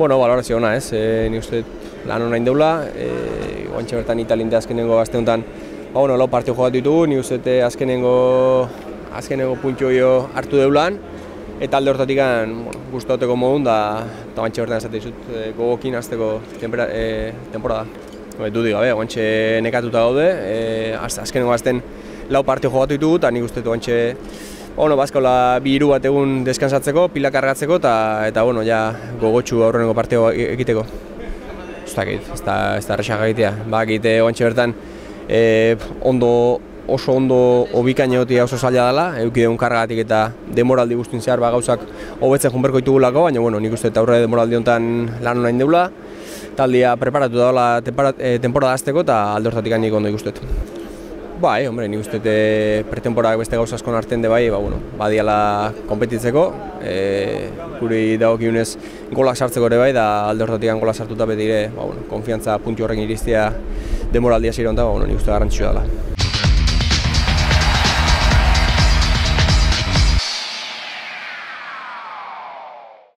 Bueno, valorazio ona, ez? Ni uste lan hona indeula, guantxe bertan Italinte azkenengo gazte honetan, lau partio jogatu ditugu, ni uste azkenengo puntxo hartu deulan, eta alde hortatik guztauteko modun, da guantxe bertan esate dizut gogokin azteko temporada. Dudik gabe, guantxe nekatuta gaude, azkenengo gazten lau partio jogatu ditugu, eta nik uste guantxe bazkola 2-3 bat egun deskansatzeko, pila kargatzeko eta gogotsu aurreneko partio egiteko. Ez da errexak egitea. Egite oantxe bertan oso ondo obikaino egotia oso zaila dela, eukideun kargatik eta demoraldi guztien zehar gauzak hobetzen junberko ditugulako, baina nik uste aurre demoraldi honetan lan hona indeula, taldia preparatu dagoela temporada azteko eta alde hortatik nik ondo ikustet. Nik uste pretemporak beste gauza askon artean badiala konpetitzeko, guri dagokionez golak sartzeko ere bai, da alde hortatik golak sartuta beti ere, konfiantza puntu horrekin iristea demoraldia zire honetan, nik uste garrantzitsua dela.